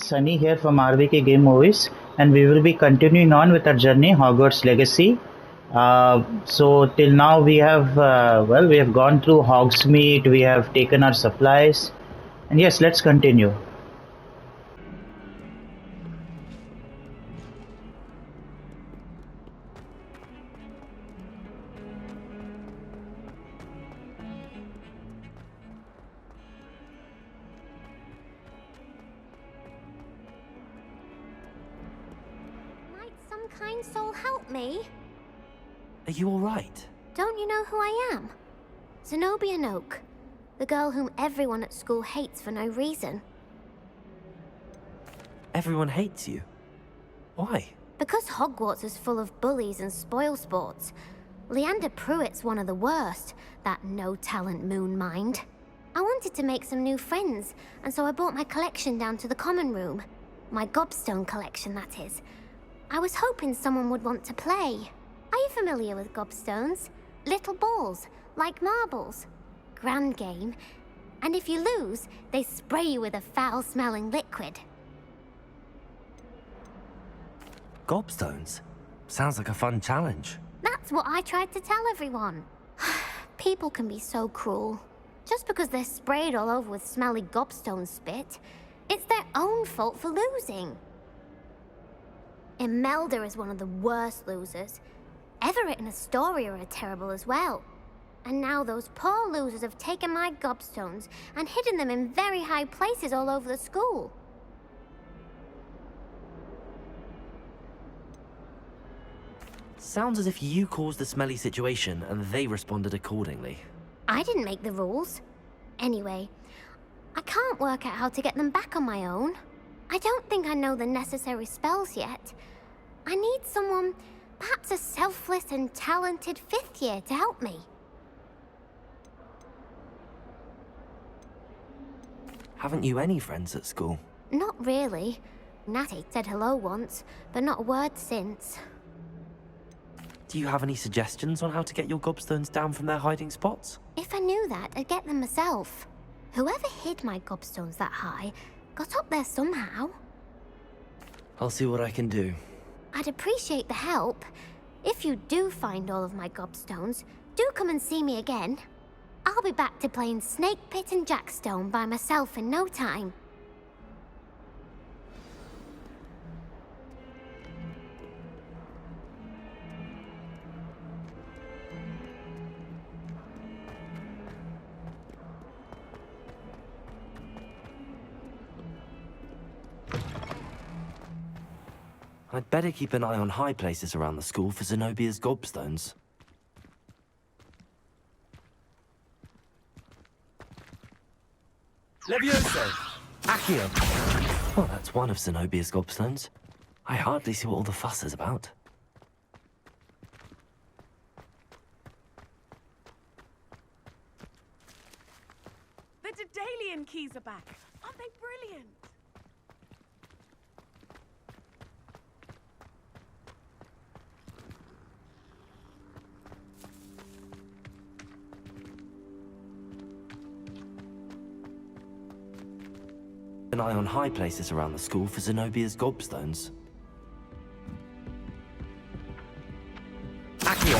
Sunny here from RVK Game Movies, and we will be continuing on with our journey, Hogwarts Legacy. So till now we have we have gone through Hogsmeade, we have taken our supplies, and yes, let's continue. Might some kind soul help me? Are you alright? Don't you know who I am? Zenobia Noak, the girl whom everyone at school hates for no reason. Everyone hates you. Why? Because Hogwarts is full of bullies and spoilsports. Leander Pruitt's one of the worst, that no-talent moon mind. I wanted to make some new friends, and so I brought my collection down to the common room. My gobstone collection, that is. I was hoping someone would want to play. Are you familiar with gobstones? Little balls, like marbles. Grand game. And if you lose, they spray you with a foul-smelling liquid. Gobstones? Sounds like a fun challenge. That's what I tried to tell everyone. People can be so cruel. Just because they're sprayed all over with smelly gobstone spit, it's their own fault for losing. Imelda is one of the worst losers. Everett and Astoria are terrible as well. And now those poor losers have taken my gobstones and hidden them in very high places all over the school. Sounds as if you caused the smelly situation and they responded accordingly. I didn't make the rules. Anyway, I can't work out how to get them back on my own. I don't think I know the necessary spells yet. I need someone, perhaps a selfless and talented fifth year to help me. Haven't you any friends at school? Not really. Natty said hello once, but not a word since. Do you have any suggestions on how to get your gobstones down from their hiding spots? If I knew that, I'd get them myself. Whoever hid my gobstones that high got up there somehow. I'll see what I can do. I'd appreciate the help. If you do find all of my gobstones, do come and see me again. I'll be back to playing Snake Pit and Jackstone by myself in no time. I'd better keep an eye on high places around the school for Zenobia's gobstones. Levioso! Accio! Well, that's one of Zenobia's gobstones. I hardly see what all the fuss is about. The daedalian keys are back. Aren't they brilliant? An eye on high places around the school for Zenobia's gobstones. Accio!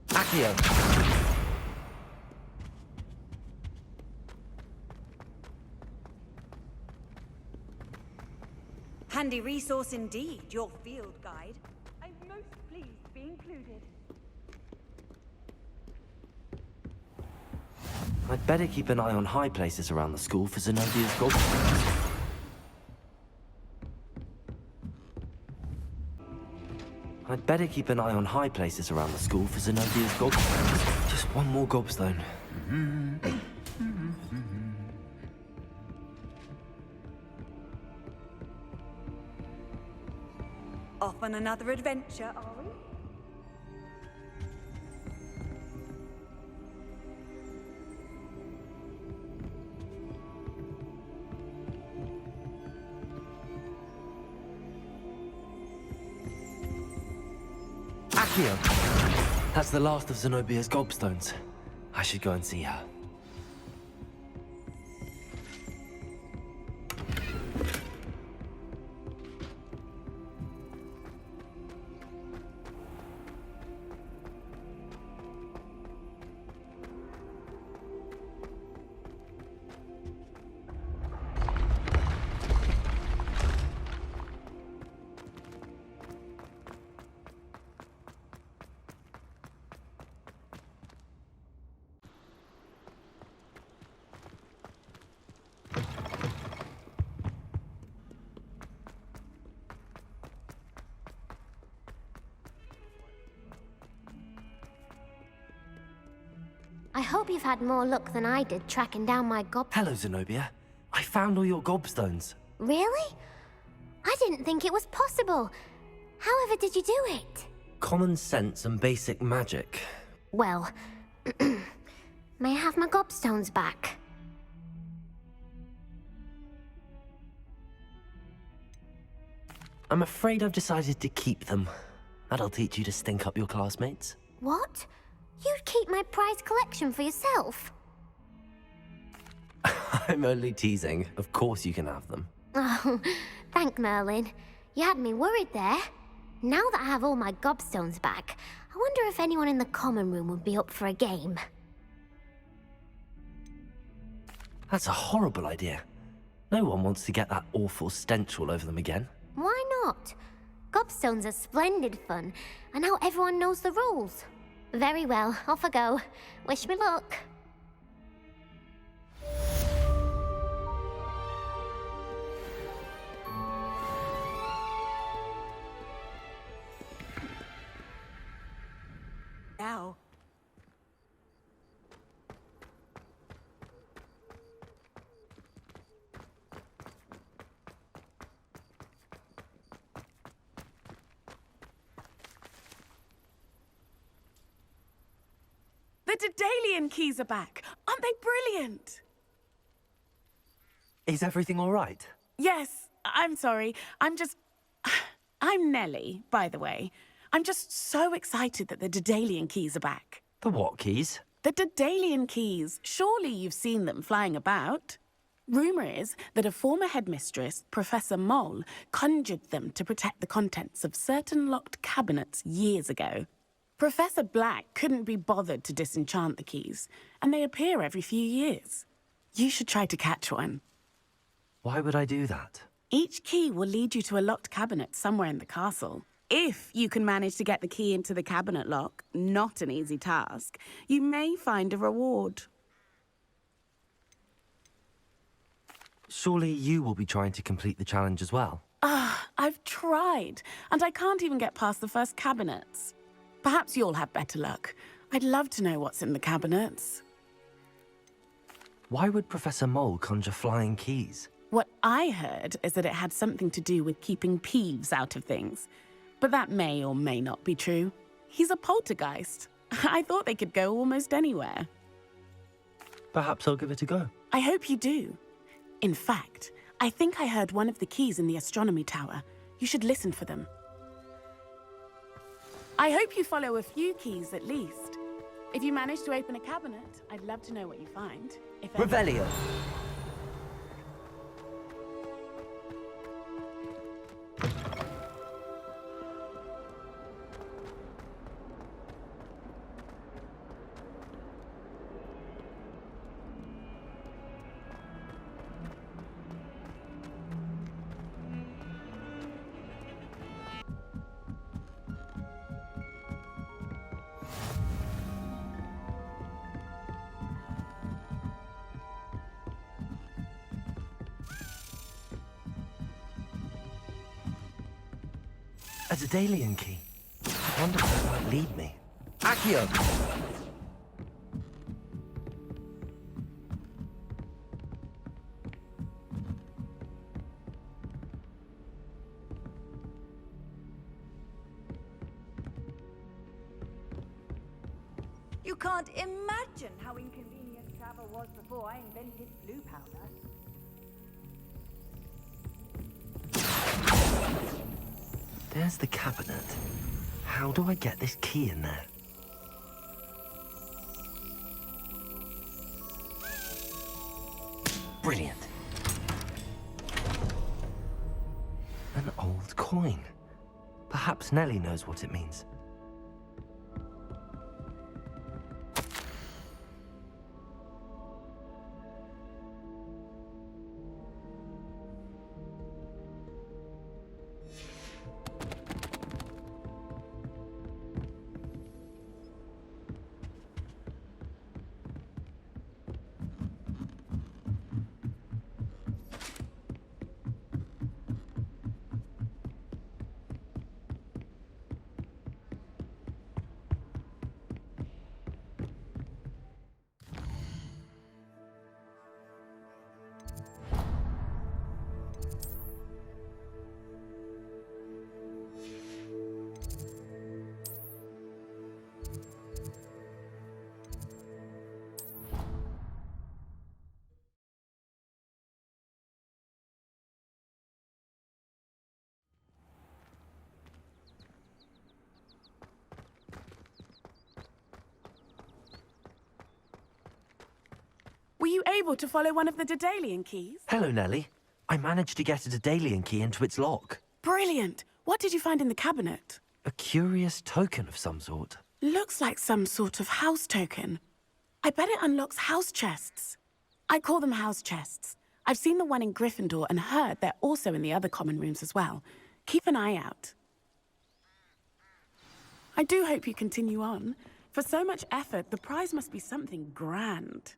Accio! Handy resource indeed, your field guide. I'm most pleased to be included. I'd better keep an eye on high places around the school for Zenobia's gobstones. I'd better keep an eye on high places around the school for Zenobia's gobstones. Just one more gobstone. Off on another adventure, are we? Accio! That's the last of Zenobia's gobstones. I should go and see her. I hope you've had more luck than I did tracking down my Hello, Zenobia. I found all your gobstones. Really? I didn't think it was possible. However did you do it? Common sense and basic magic. Well, may I have my gobstones back? I'm afraid I've decided to keep them. That'll teach you to stink up your classmates. What? You'd keep my prized collection for yourself? I'm only teasing. Of course you can have them. Oh, thank Merlin. You had me worried there. Now that I have all my gobstones back, I wonder if anyone in the common room would be up for a game. That's a horrible idea. No one wants to get that awful stench all over them again. Why not? Gobstones are splendid fun, and now everyone knows the rules. Very well, off I go. Wish me luck. Now. The daedalian keys are back. Aren't they brilliant? Is everything all right? Yes, I'm sorry. I'm Nellie, by the way. I'm just so excited that the daedalian keys are back. The what keys? The daedalian keys. Surely you've seen them flying about. Rumour is that a former headmistress, Professor Mole, conjured them to protect the contents of certain locked cabinets years ago. Professor Black couldn't be bothered to disenchant the keys, and they appear every few years. You should try to catch one. Why would I do that? Each key will lead you to a locked cabinet somewhere in the castle. If you can manage to get the key into the cabinet lock, not an easy task, you may find a reward. Surely you will be trying to complete the challenge as well. I've tried, and I can't even get past the first cabinets. Perhaps you'll have better luck. I'd love to know what's in the cabinets. Why would Professor Mole conjure flying keys? What I heard is that it had something to do with keeping peeves out of things. But that may or may not be true. He's a poltergeist. I thought they could go almost anywhere. Perhaps I'll give it a go. I hope you do. In fact, I think I heard one of the keys in the astronomy tower. You should listen for them. I hope you follow a few keys at least. If you manage to open a cabinet, I'd love to know what you find. If ever. Revelio! A daedalian key. I wonder where it might lead me. Accio! You can't imagine how inconvenient travel was before I invented blue powder. There's the cabinet. How do I get this key in there? Brilliant. An old coin. Perhaps Nellie knows what it means. Were you able to follow one of the daedalian keys? Hello, Nellie. I managed to get a daedalian key into its lock. Brilliant! What did you find in the cabinet? A curious token of some sort. Looks like some sort of house token. I bet it unlocks house chests. I call them house chests. I've seen the one in Gryffindor and heard they're also in the other common rooms as well. Keep an eye out. I do hope you continue on. For so much effort, the prize must be something grand.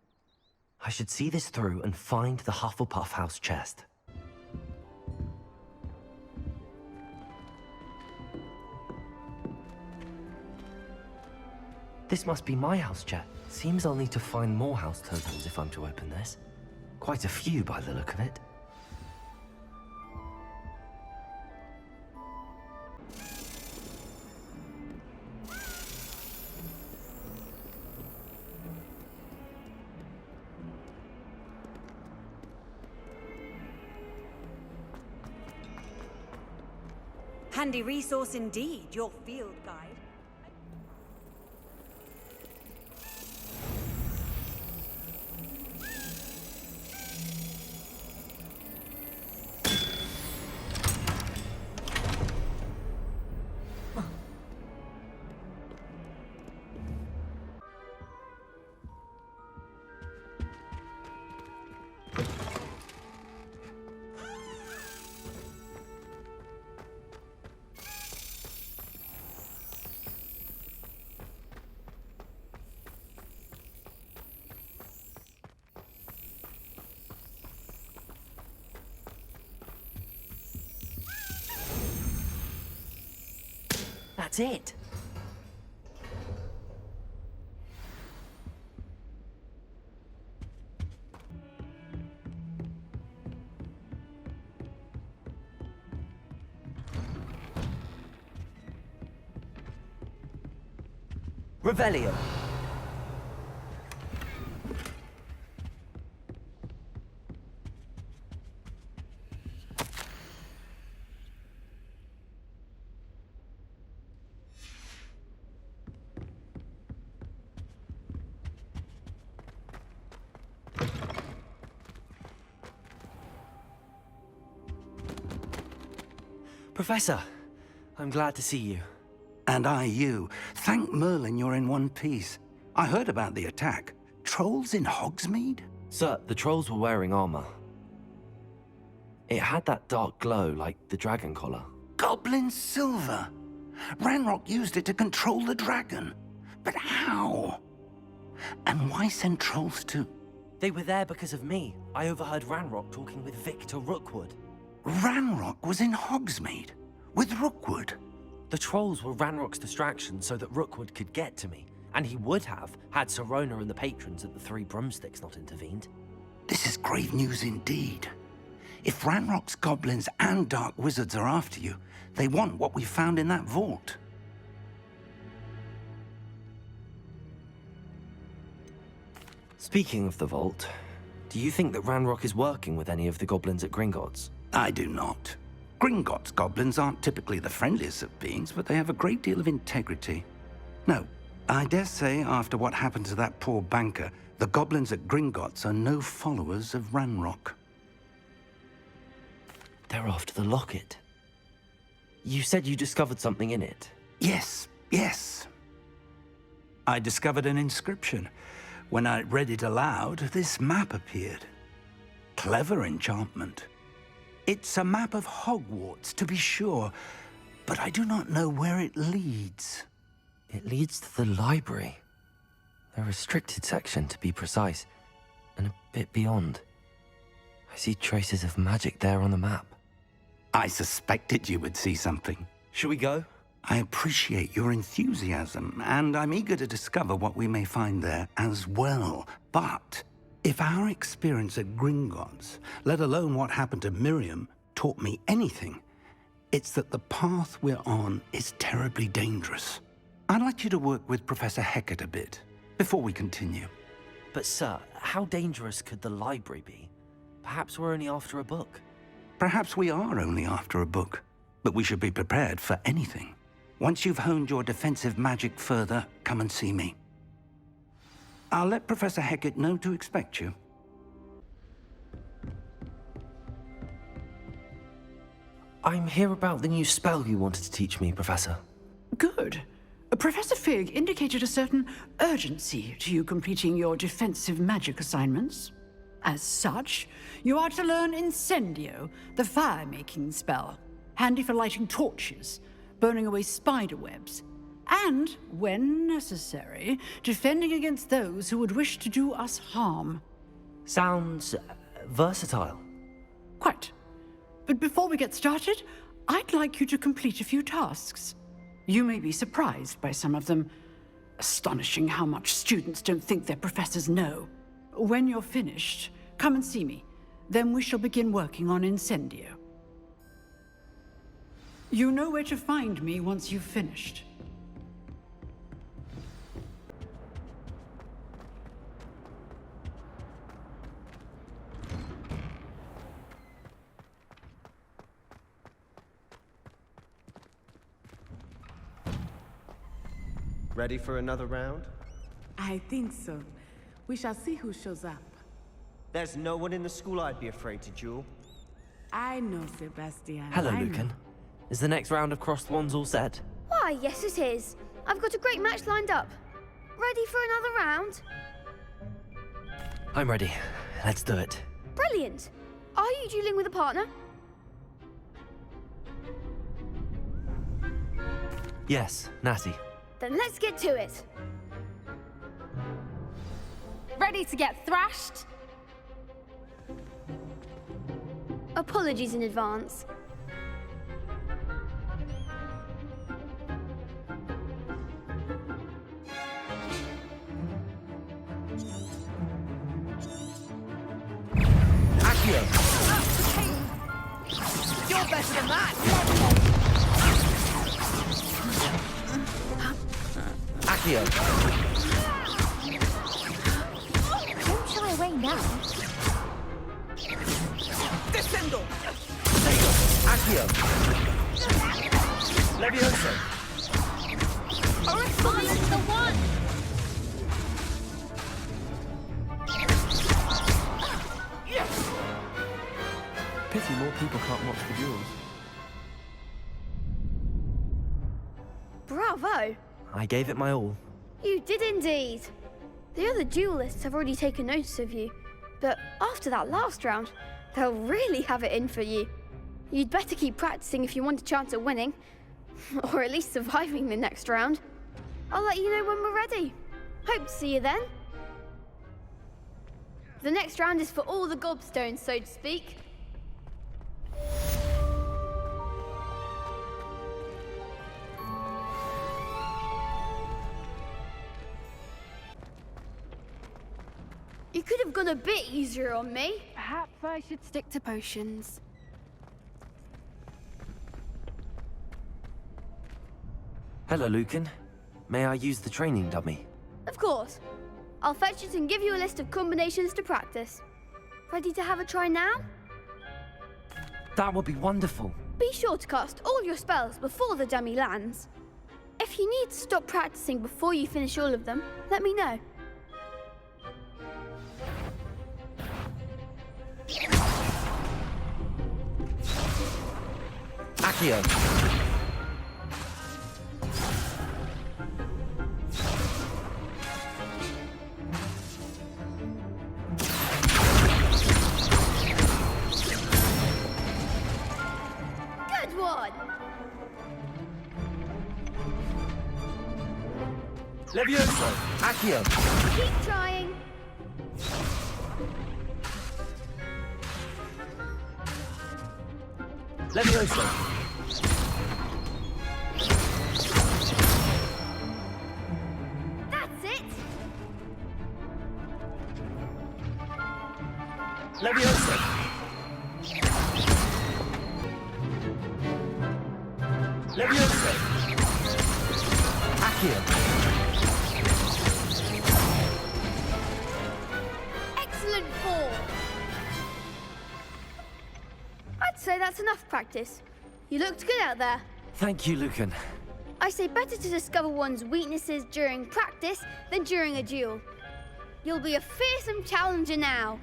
I should see this through and find the Hufflepuff house chest. This must be my house chest. Seems I'll need to find more house tokens if I'm to open this. Quite a few by the look of it. Handy resource indeed, your field guide. That's it. Revelio. Professor, I'm glad to see you. And I you. Thank Merlin you're in one piece. I heard about the attack. Trolls in Hogsmeade? Sir, the trolls were wearing armor. It had that dark glow like the dragon collar. Goblin silver! Ranrock used it to control the dragon. But how? And why send trolls to... They were there because of me. I overheard Ranrock talking with Victor Rookwood. Ranrock was in Hogsmeade? With Rookwood? The trolls were Ranrock's distraction so that Rookwood could get to me. And he would have, had Sirona and the patrons at the Three Broomsticks not intervened. This is grave news indeed. If Ranrock's goblins and dark wizards are after you, they want what we found in that vault. Speaking of the vault, do you think that Ranrock is working with any of the goblins at Gringotts? I do not. Gringotts goblins aren't typically the friendliest of beings, but they have a great deal of integrity. No, I dare say after what happened to that poor banker, the goblins at Gringotts are no followers of Ranrock. They're after the locket. You said you discovered something in it. Yes, yes. I discovered an inscription. When I read it aloud, this map appeared. Clever enchantment. It's a map of Hogwarts, to be sure, but I do not know where it leads. It leads to the library. The restricted section, to be precise, and a bit beyond. I see traces of magic there on the map. I suspected you would see something. Shall we go? I appreciate your enthusiasm, and I'm eager to discover what we may find there as well. But if our experience at Gringotts, let alone what happened to Miriam, taught me anything, it's that the path we're on is terribly dangerous. I'd like you to work with Professor Hecat a bit, before we continue. But sir, how dangerous could the library be? Perhaps we're only after a book. Perhaps we are only after a book, but we should be prepared for anything. Once you've honed your defensive magic further, come and see me. I'll let Professor Hecat know to expect you. I'm here about the new spell you wanted to teach me, Professor. Good. Professor Fig indicated a certain urgency to you completing your defensive magic assignments. As such, you are to learn Incendio, the fire-making spell, handy for lighting torches, burning away spider webs, and, when necessary, defending against those who would wish to do us harm. Sounds versatile. Quite. But before we get started, I'd like you to complete a few tasks. You may be surprised by some of them. Astonishing how much students don't think their professors know. When you're finished, come and see me. Then we shall begin working on Incendio. You know where to find me once you've finished. Ready for another round? I think so. We shall see who shows up. There's no one in the school I'd be afraid to duel. I know, Sebastian. Hello, I know. Lucan. Is the next round of Crossed Wands all set? Why, yes it is. I've got a great match lined up. Ready for another round? I'm ready. Let's do it. Brilliant. Are you dueling with a partner? Yes, Natty. Then let's get to it. Ready to get thrashed? Apologies in advance. Accio! You're better than that! Accio! Don't shy away now. Descendo! Accio! Levioso! Find the one! Pity more people can't watch the duels. Bravo! I gave it my all. You did indeed. The other duelists have already taken notice of you, but after that last round, they'll really have it in for you. You'd better keep practicing if you want a chance at winning, or at least surviving the next round. I'll let you know when we're ready. Hope to see you then. The next round is for all the gobstones, so to speak. You could have gone a bit easier on me. Perhaps I should stick to potions. Hello, Lucan. May I use the training dummy? Of course. I'll fetch it and give you a list of combinations to practice. Ready to have a try now? That would be wonderful. Be sure to cast all your spells before the dummy lands. If you need to stop practicing before you finish all of them, let me know. Accio. Good one! Levioso. Accio. Keep trying. Levioso. That's it! Levioso. Levioso. Accio. Excellent form! I'd say that's enough practice. You looked good out there. Thank you, Lucan. I say better to discover one's weaknesses during practice than during a duel. You'll be a fearsome challenger now.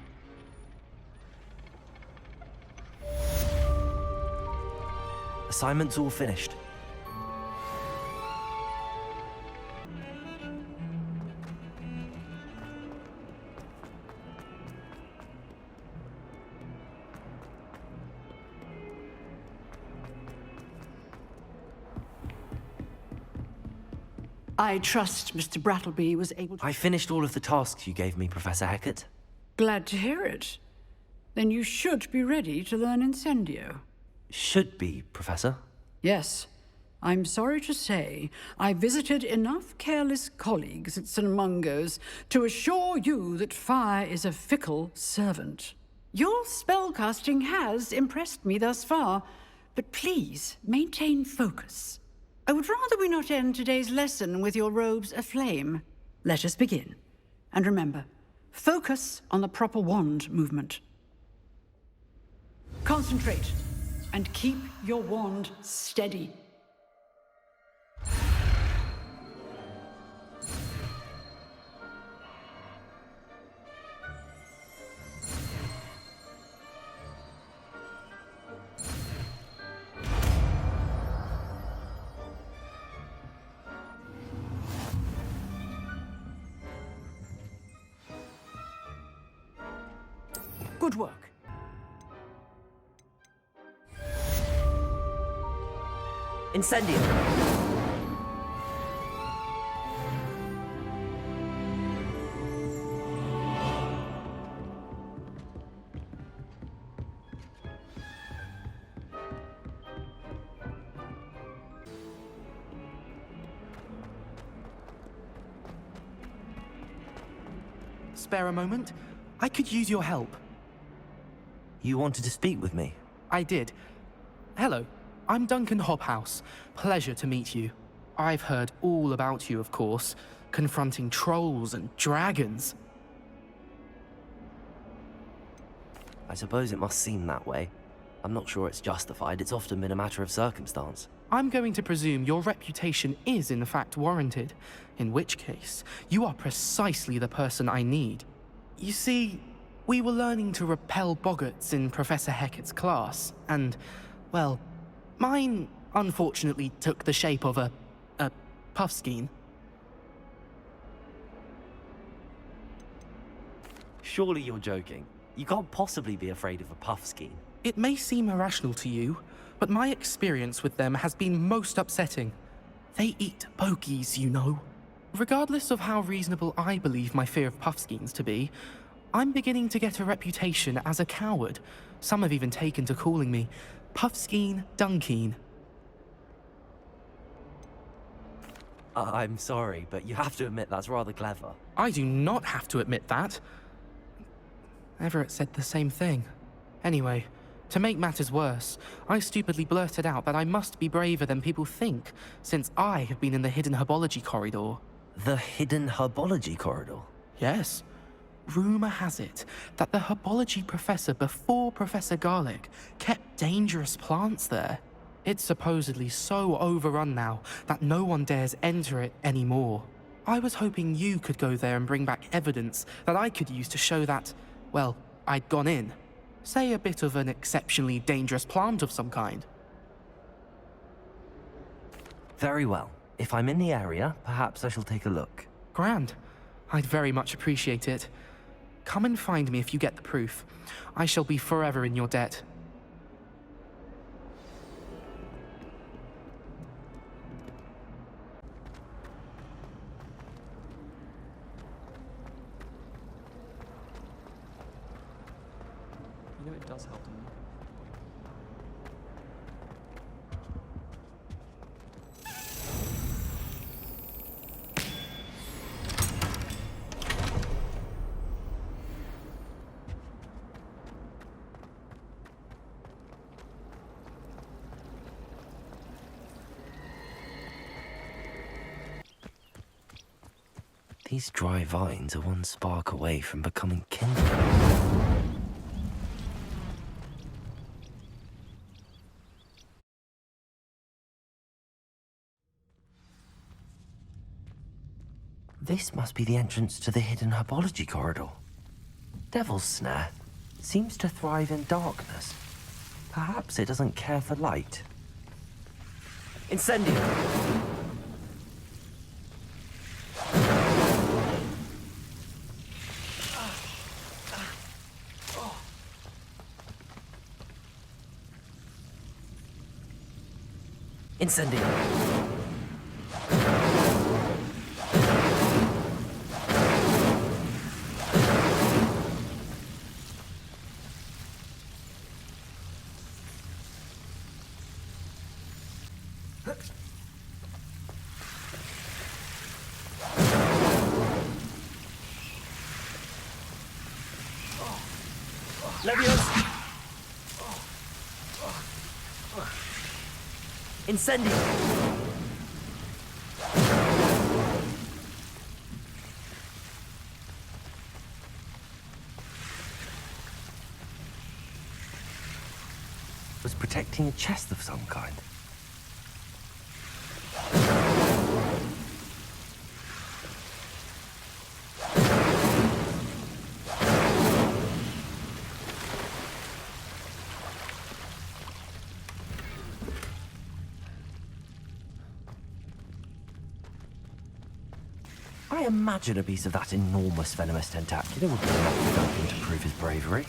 Assignment's all finished. I trust Mr. Brattleby was able to... I finished all of the tasks you gave me, Professor Hecat. Glad to hear it. Then you should be ready to learn Incendio. Should be, Professor. Yes. I'm sorry to say, I visited enough careless colleagues at St. Mungo's to assure you that fire is a fickle servant. Your spellcasting has impressed me thus far, but please maintain focus. I would rather we not end today's lesson with your robes aflame. Let us begin. And remember, focus on the proper wand movement. Concentrate, and keep your wand steady. Good work. Incendio. Spare a moment? I could use your help. You wanted to speak with me? I did. Hello, I'm Duncan Hobhouse. Pleasure to meet you. I've heard all about you, of course, confronting trolls and dragons. I suppose it must seem that way. I'm not sure it's justified. It's often been a matter of circumstance. I'm going to presume your reputation is in fact warranted, in which case, you are precisely the person I need. You see, we were learning to repel boggarts in Professor Hecat's class, and, well, mine unfortunately took the shape of a puffskein. Surely you're joking. You can't possibly be afraid of a puffskein. It may seem irrational to you, but my experience with them has been most upsetting. They eat bogies, you know. Regardless of how reasonable I believe my fear of puffskeins to be, I'm beginning to get a reputation as a coward. Some have even taken to calling me Puffskein Dunkeen. I'm sorry, but you have to admit that's rather clever. I do not have to admit that. Everett said the same thing. Anyway, to make matters worse, I stupidly blurted out that I must be braver than people think, since I have been in the hidden herbology corridor. The hidden herbology corridor? Yes. rumor has it that the herbology professor before Professor Garlic kept dangerous plants there. It's supposedly so overrun now that no one dares enter it anymore. I was hoping you could go there and bring back evidence that I could use to show that, well, I'd gone in. Say a bit of an exceptionally dangerous plant of some kind. Very well. If I'm in the area, perhaps I shall take a look. Grand. I'd very much appreciate it. Come and find me if you get the proof. I shall be forever in your debt. You know it does help them. These dry vines are one spark away from becoming kindled. This must be the entrance to the hidden herbology corridor. Devil's Snare seems to thrive in darkness. Perhaps it doesn't care for light. Incendio! Incendio! Leviosa! Incendio! Was protecting a chest of some kind. I imagine a piece of that enormous venomous tentacular would be enough for Duncan to prove his bravery.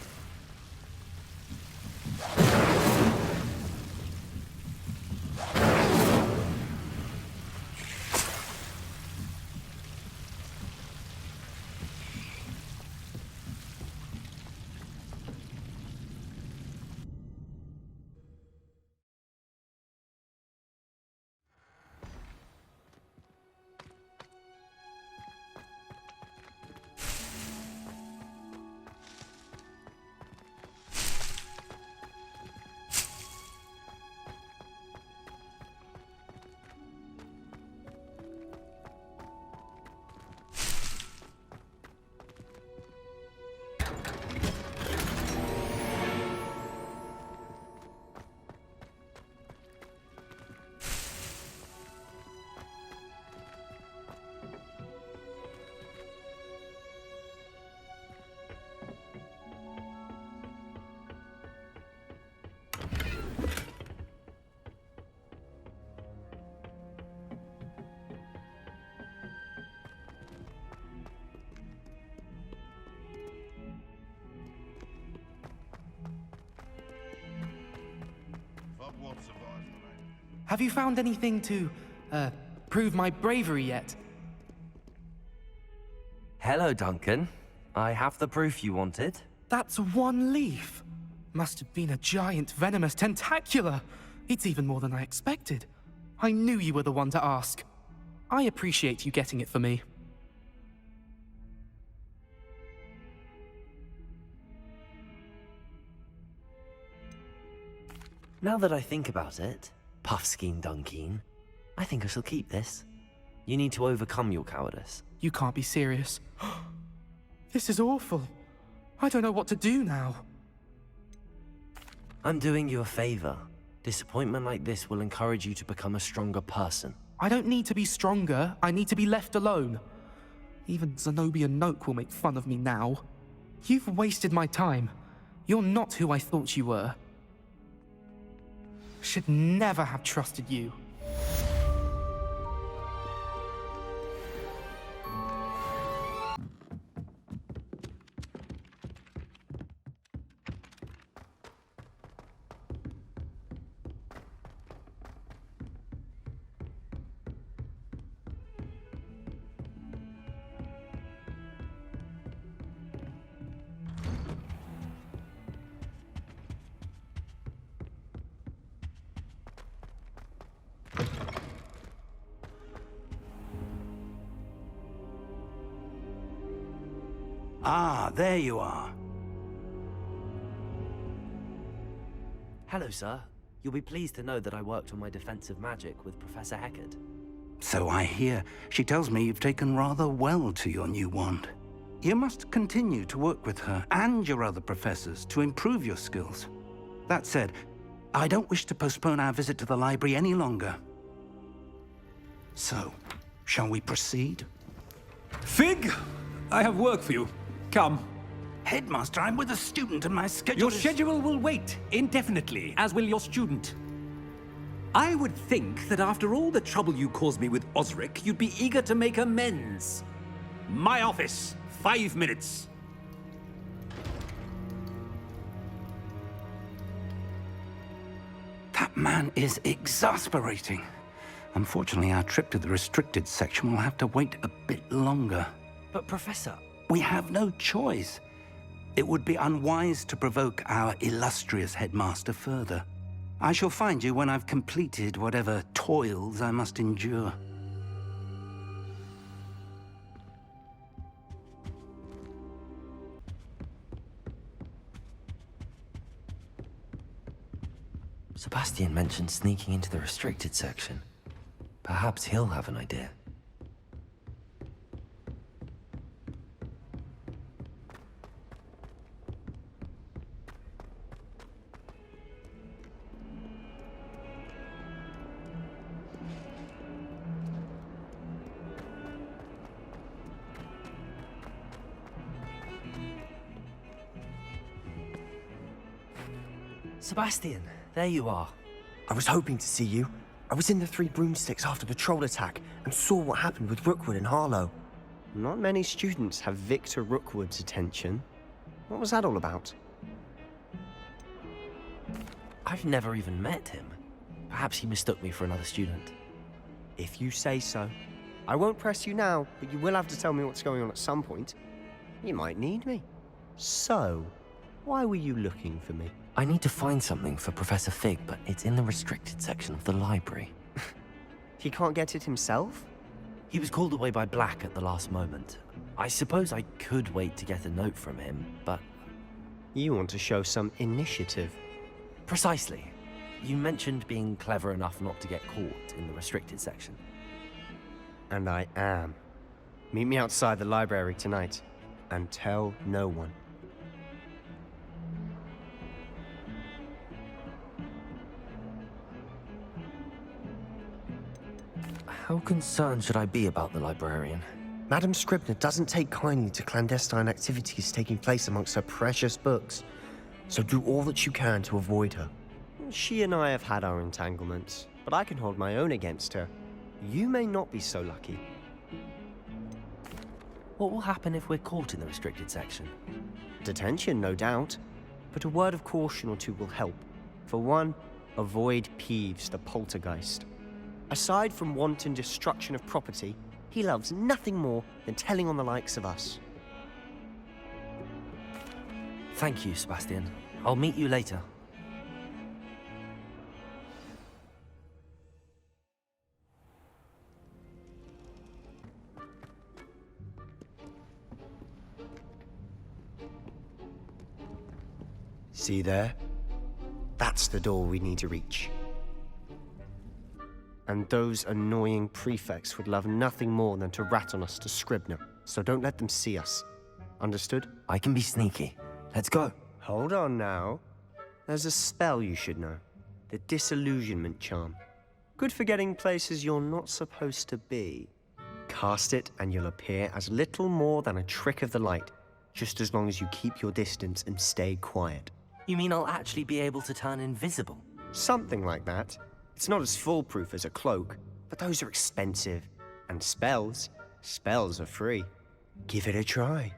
Have you found anything to, prove my bravery yet? Hello, Duncan. I have the proof you wanted. That's one leaf. Must have been a giant venomous tentacula. It's even more than I expected. I knew you were the one to ask. I appreciate you getting it for me. Now that I think about it, Puffskein Dunkeen, I think I shall keep this. You need to overcome your cowardice. You can't be serious. This is awful. I don't know what to do now. I'm doing you a favor. Disappointment like this will encourage you to become a stronger person. I don't need to be stronger. I need to be left alone. Even Zenobia Noak will make fun of me now. You've wasted my time. You're not who I thought you were. Should never have trusted you. Ah, there you are. Hello, sir. You'll be pleased to know that I worked on my defensive magic with Professor Heckard. So I hear. She tells me you've taken rather well to your new wand. You must continue to work with her and your other professors to improve your skills. That said, I don't wish to postpone our visit to the library any longer. So, shall we proceed? Fig, I have work for you. Come. Headmaster, I'm with a student and my schedule Your is... schedule will wait indefinitely, as will your student. I would think that after all the trouble you caused me with Osric, you'd be eager to make amends. My office, 5 minutes. That man is exasperating. Unfortunately, our trip to the restricted section will have to wait a bit longer. But Professor... We have no choice. It would be unwise to provoke our illustrious headmaster further. I shall find you when I've completed whatever toils I must endure. Sebastian mentioned sneaking into the restricted section. Perhaps he'll have an idea. Sebastian, there you are. I was hoping to see you. I was in the Three Broomsticks after the troll attack and saw what happened with Rookwood and Harlow. Not many students have Victor Rookwood's attention. What was that all about? I've never even met him. Perhaps he mistook me for another student. If you say so. I won't press you now, but you will have to tell me what's going on at some point. You might need me. So, why were you looking for me? I need to find something for Professor Fig, but it's in the restricted section of the library. He can't get it himself? He was called away by Black at the last moment. I suppose I could wait to get a note from him, but... You want to show some initiative. Precisely. You mentioned being clever enough not to get caught in the restricted section. And I am. Meet me outside the library tonight, and tell no one. How concerned should I be about the librarian? Madam Scribner doesn't take kindly to clandestine activities taking place amongst her precious books, so do all that you can to avoid her. She and I have had our entanglements, but I can hold my own against her. You may not be so lucky. What will happen if we're caught in the restricted section? Detention, no doubt. But a word of caution or two will help. For one, avoid Peeves, the poltergeist. Aside from wanton destruction of property, he loves nothing more than telling on the likes of us. Thank you, Sebastian. I'll meet you later. See there? That's the door we need to reach. And those annoying prefects would love nothing more than to rat on us to Scribner, so don't let them see us. Understood? I can be sneaky. Let's go. Hold on now. There's a spell you should know. The Disillusionment Charm. Good for getting places you're not supposed to be. Cast it and you'll appear as little more than a trick of the light, just as long as you keep your distance and stay quiet. You mean I'll actually be able to turn invisible? Something like that. It's not as foolproof as a cloak, but those are expensive. And spells are free. Give it a try.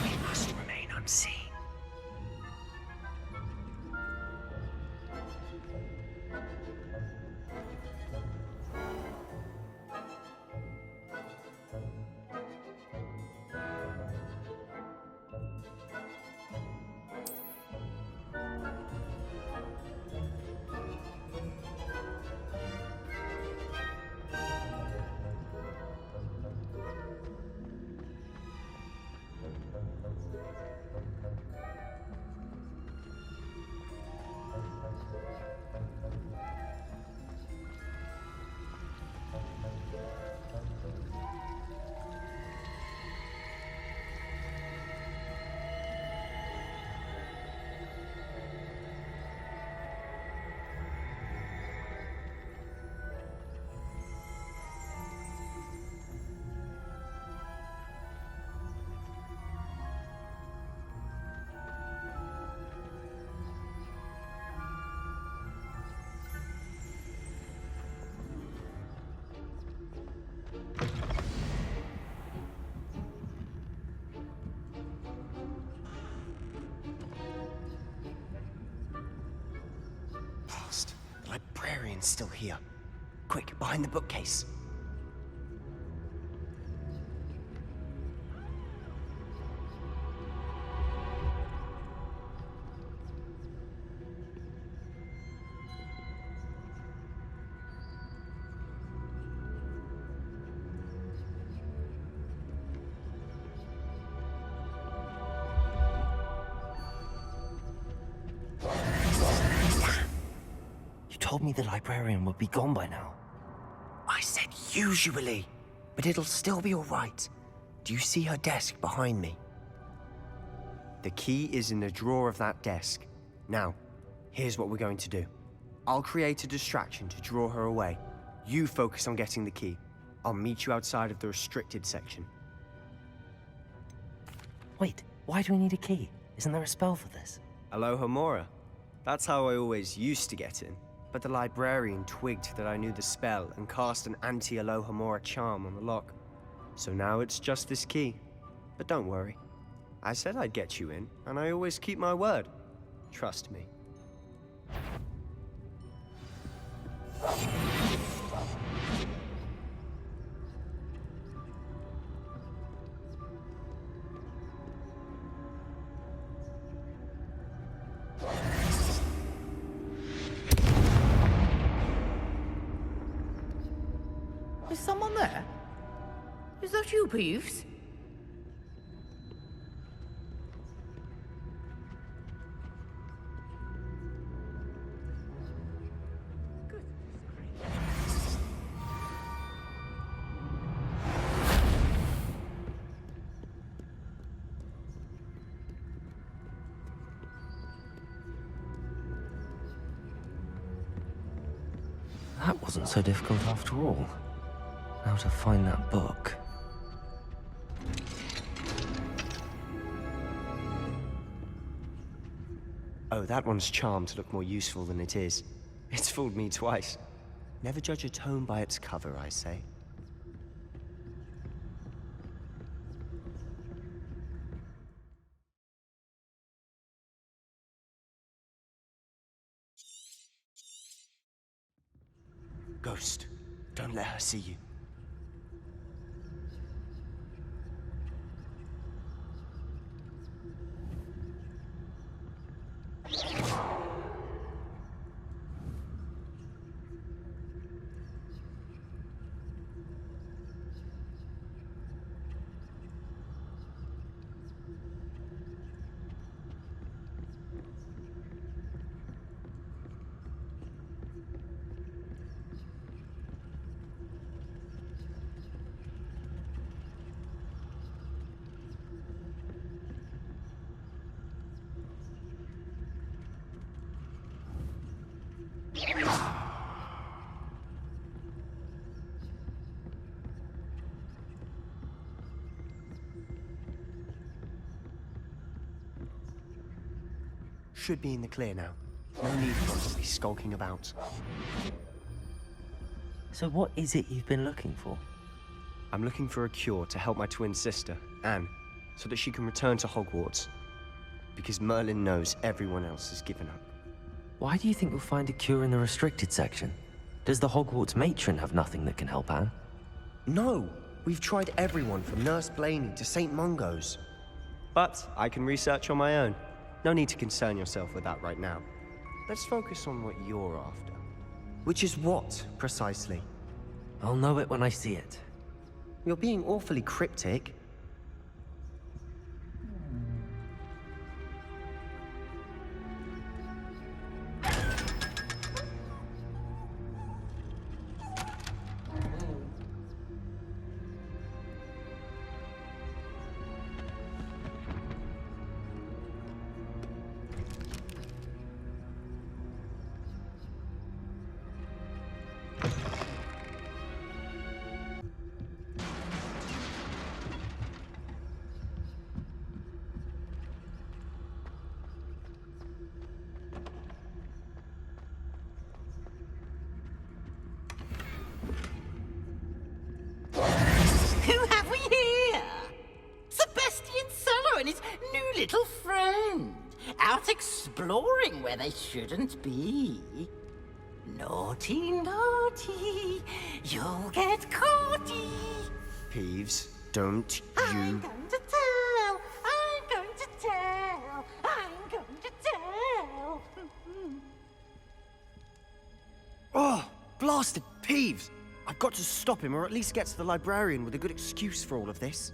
We must remain unseen. The librarian's still here. Quick, behind the bookcase. Told me the librarian would be gone by now. I said usually, but it'll still be all right. Do you see her desk behind me? The key is in the drawer of that desk. Now, here's what we're going to do. I'll create a distraction to draw her away. You focus on getting the key. I'll meet you outside of the restricted section. Wait, why do we need a key? Isn't there a spell for this? Alohomora. That's how I always used to get in. But the librarian twigged that I knew the spell and cast an anti-Alohomora charm on the lock. So now it's just this key. But don't worry. I said I'd get you in, and I always keep my word. Trust me. Is someone there? Is that you, Peeves? That wasn't so difficult after all. Now to find that book. Oh, that one's charmed to look more useful than it is. It's fooled me twice. Never judge a tome by its cover, I say. Ghost, don't let her see you. Should be in the clear now. No need for us to be skulking about. So what is it you've been looking for? I'm looking for a cure to help my twin sister, Anne, so that she can return to Hogwarts. Because Merlin knows everyone else has given up. Why do you think you'll find a cure in the restricted section? Does the Hogwarts matron have nothing that can help Anne? No! We've tried everyone from Nurse Blaney to St. Mungo's. But I can research on my own. No need to concern yourself with that right now. Let's focus on what you're after. Which is what, precisely? I'll know it when I see it. You're being awfully cryptic. Who have we here? Sebastian Cello and his new little friend. Out exploring where they shouldn't be. Naughty, naughty. You'll get caughty. Peeves, don't I'm you... going to tell. I'm going to tell. I'm going to tell. Oh, blasted Peeves! I've got to stop him, or at least get to the librarian with a good excuse for all of this.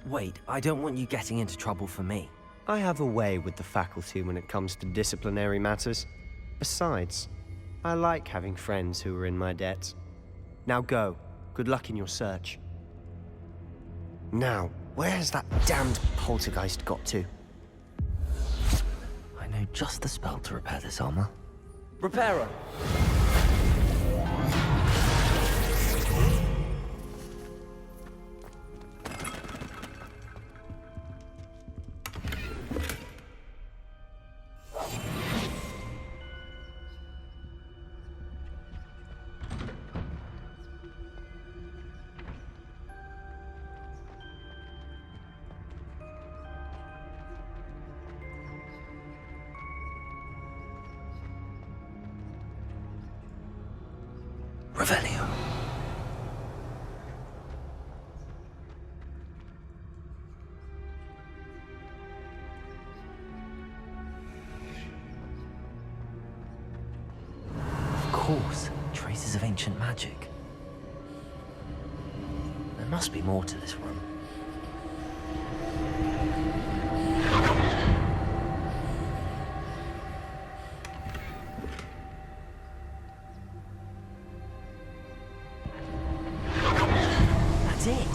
Wait, I don't want you getting into trouble for me. I have a way with the faculty when it comes to disciplinary matters. Besides, I like having friends who are in my debt. Now go. Good luck in your search. Now, where has that damned poltergeist got to? I know just the spell to repair this armor. Repairer! Revelio. Of course, traces of ancient magic. There must be more to this room. That's it.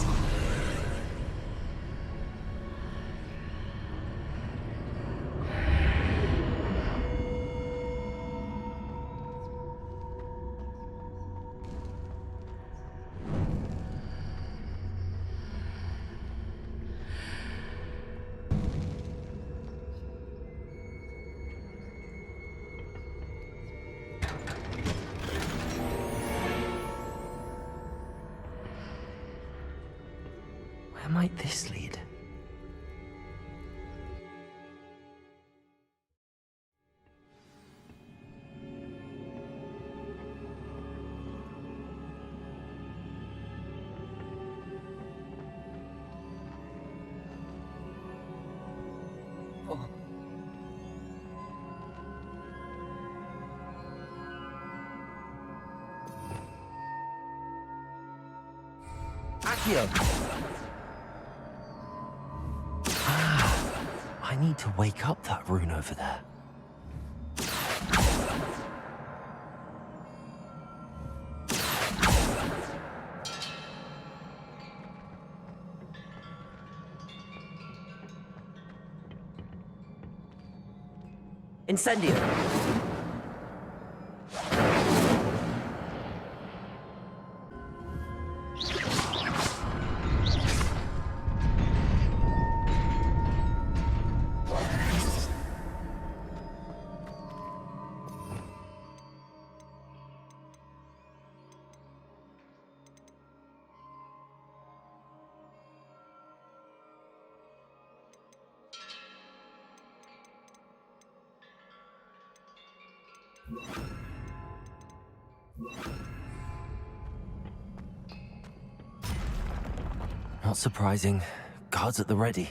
might this lead? Accio! I need to wake up that rune over there. Incendio! Not surprising. Guards at the ready.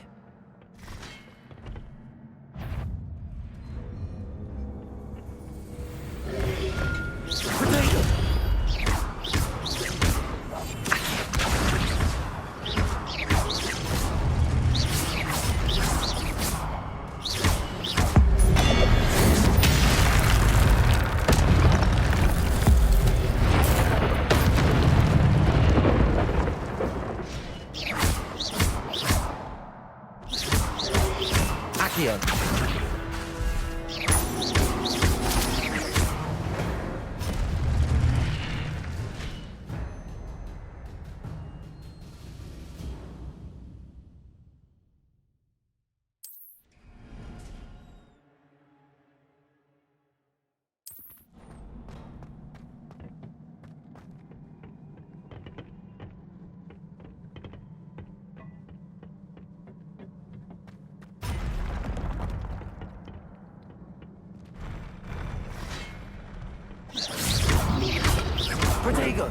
Protego!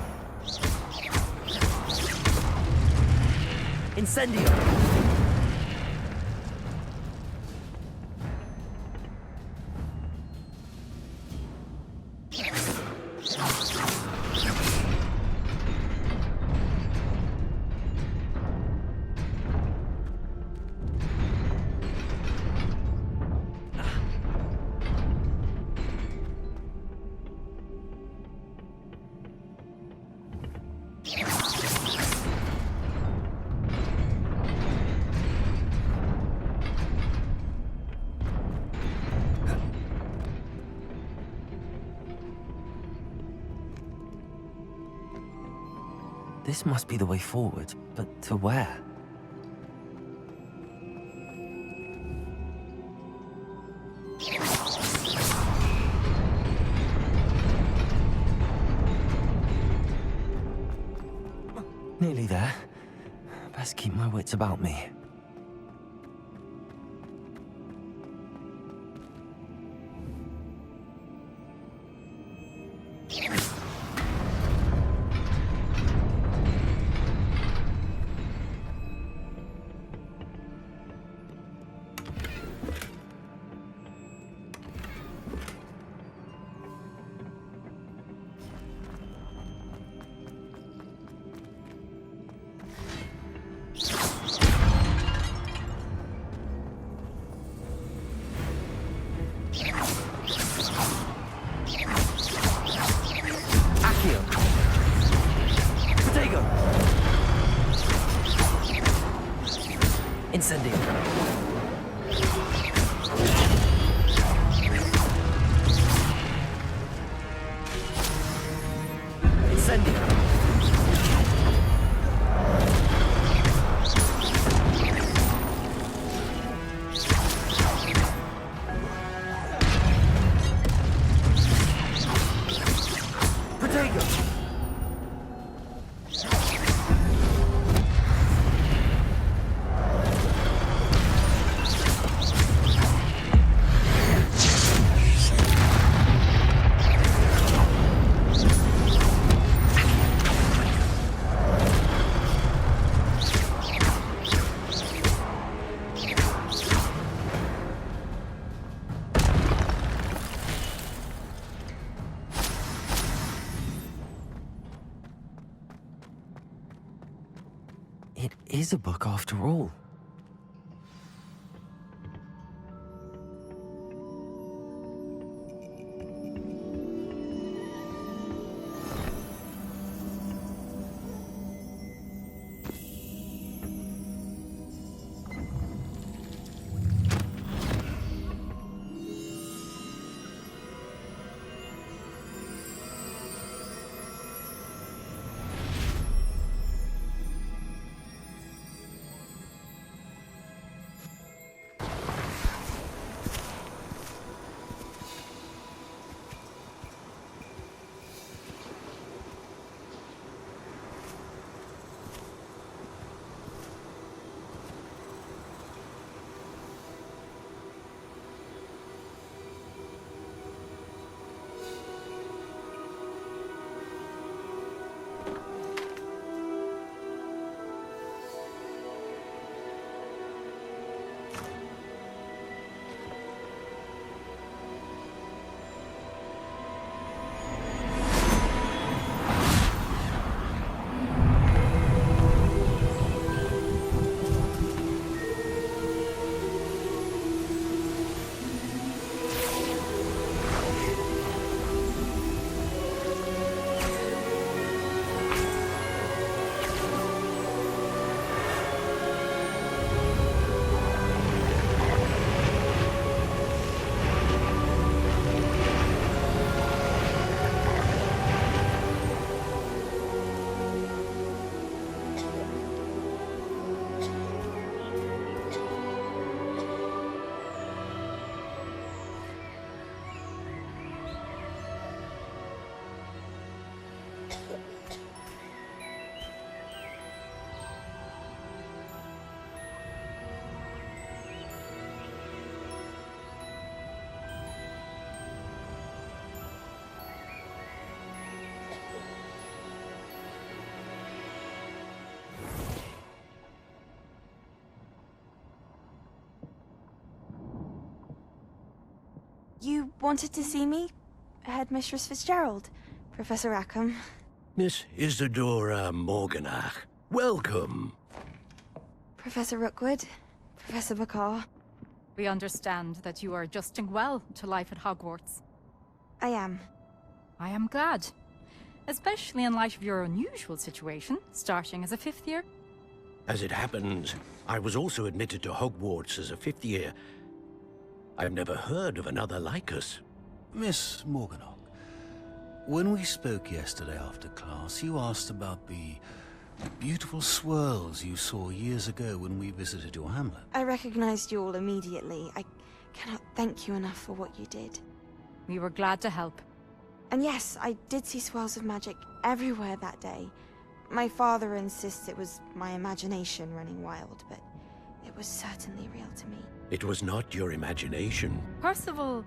Incendio! This must be the way forward, but to where? Nearly there. Best keep my wits about me. Incendio. Incendio. Protego. is a book after all. You wanted to see me? Headmistress Fitzgerald, Professor Rackham. Miss Isadora Morganach, welcome. Professor Rookwood, Professor Bakar. We understand that you are adjusting well to life at Hogwarts. I am. I am glad. Especially in light of your unusual situation, starting as a 5th year. As it happens, I was also admitted to Hogwarts as a 5th year. I've never heard of another like us. Miss Morganach, when we spoke yesterday after class, you asked about the beautiful swirls you saw years ago when we visited your hamlet. I recognized you all immediately. I cannot thank you enough for what you did. We were glad to help. And yes, I did see swirls of magic everywhere that day. My father insists it was my imagination running wild, but it was certainly real to me. It was not your imagination. Percival,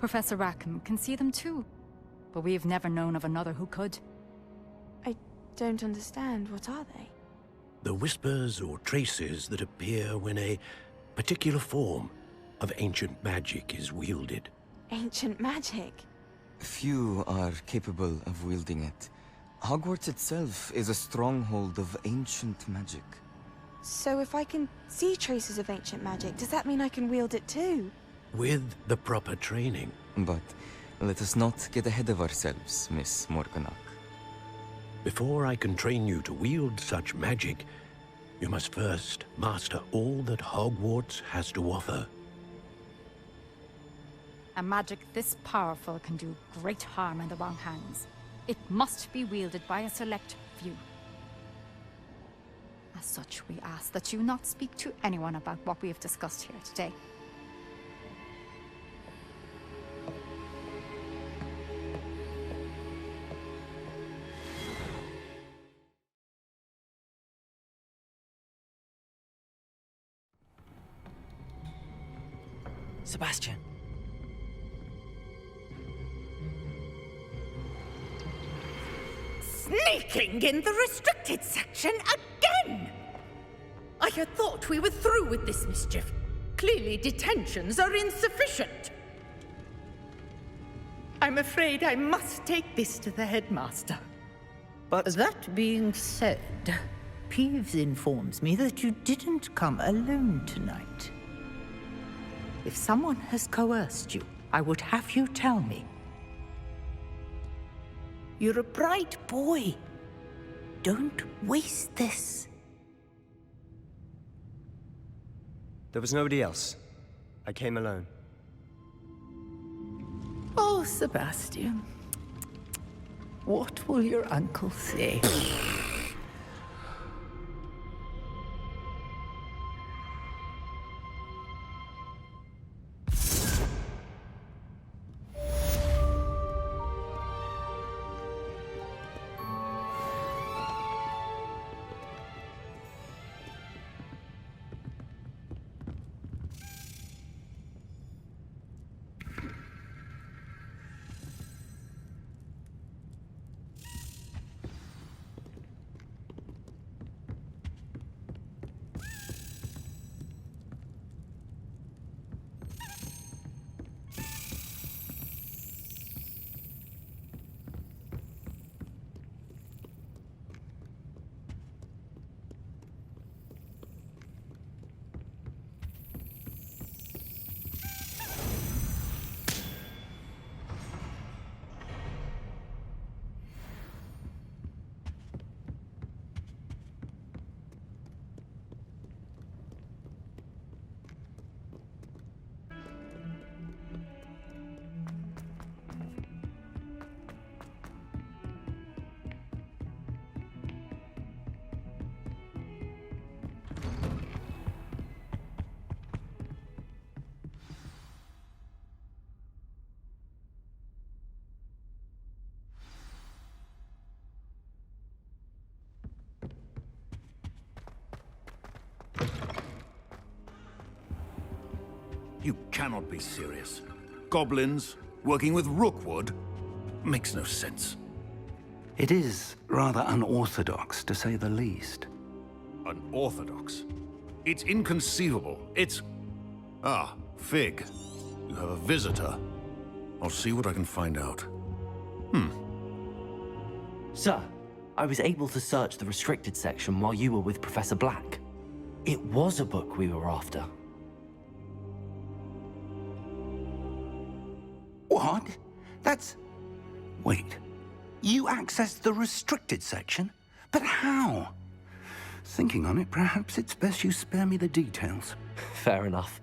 Professor Rackham can see them too. But we've never known of another who could. I don't understand. What are they? The whispers or traces that appear when a particular form of ancient magic is wielded. Ancient magic? Few are capable of wielding it. Hogwarts itself is a stronghold of ancient magic. So if I can see traces of ancient magic, does that mean I can wield it too? With the proper training. But let us not get ahead of ourselves, Miss Morganach. Before I can train you to wield such magic, you must first master all that Hogwarts has to offer. A magic this powerful can do great harm in the wrong hands. It must be wielded by a select few. As such, we ask that you not speak to anyone about what we have discussed here today. Sebastian. Sneaking in the restricted section again! I had thought we were through with this mischief. Clearly detentions are insufficient. I'm afraid I must take this to the headmaster. But that being said, Peeves informs me that you didn't come alone tonight. If someone has coerced you, I would have you tell me. You're a bright boy. Don't waste this. There was nobody else. I came alone. Oh, Sebastian. What will your uncle say? You cannot be serious. Goblins working with Rookwood? Makes no sense. It is rather unorthodox, to say the least. Unorthodox? It's inconceivable. It's... Ah, Fig. You have a visitor. I'll see what I can find out. Sir, I was able to search the restricted section while you were with Professor Black. It was a book we were after. What? That's... Wait. You accessed the restricted section? But how? Thinking on it, perhaps it's best you spare me the details. Fair enough.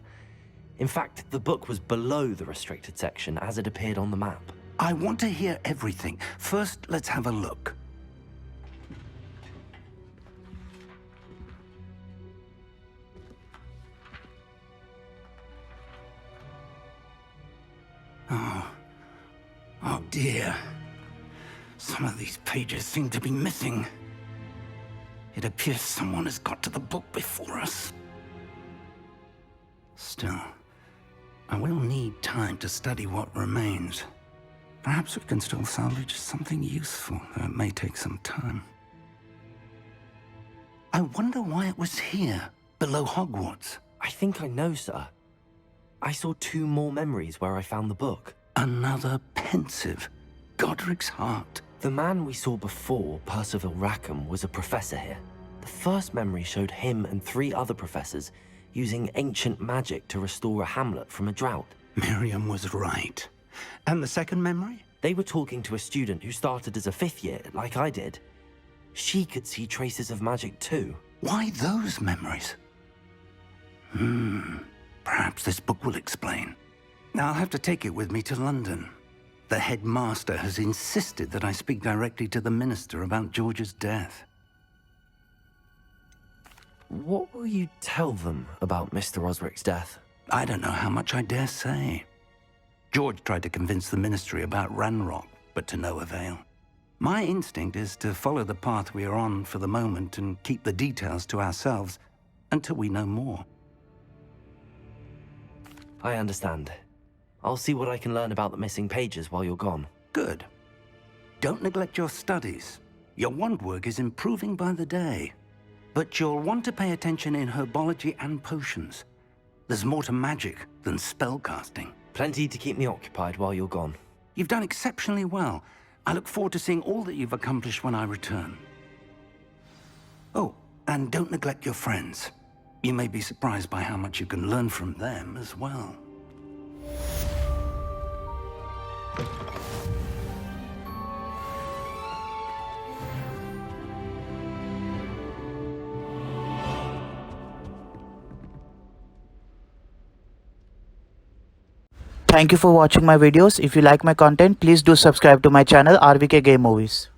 In fact, the book was below the restricted section as it appeared on the map. I want to hear everything. First, let's have a look. Oh dear. Some of these pages seem to be missing. It appears someone has got to the book before us. Still, I will need time to study what remains. Perhaps we can still salvage something useful, though it may take some time. I wonder why it was here, below Hogwarts. I think I know, sir. I saw 2 more memories where I found the book. Another pensive. Godric's heart. The man we saw before, Percival Rackham, was a professor here. The first memory showed him and 3 other professors using ancient magic to restore a hamlet from a drought. Miriam was right. And the second memory? They were talking to a student who started as a 5th year, like I did. She could see traces of magic too. Why those memories? Perhaps this book will explain. I'll have to take it with me to London. The headmaster has insisted that I speak directly to the minister about George's death. What will you tell them about Mr. Osric's death? I don't know how much I dare say. George tried to convince the ministry about Ranrock, but to no avail. My instinct is to follow the path we are on for the moment and keep the details to ourselves until we know more. I understand. I'll see what I can learn about the missing pages while you're gone. Good. Don't neglect your studies. Your wand work is improving by the day. But you'll want to pay attention in herbology and potions. There's more to magic than spellcasting. Plenty to keep me occupied while you're gone. You've done exceptionally well. I look forward to seeing all that you've accomplished when I return. Oh, And don't neglect your friends. You may be surprised by how much you can learn from them as well. Thank you for watching my videos. If you like my content, please do subscribe to my channel RVK Game Movies.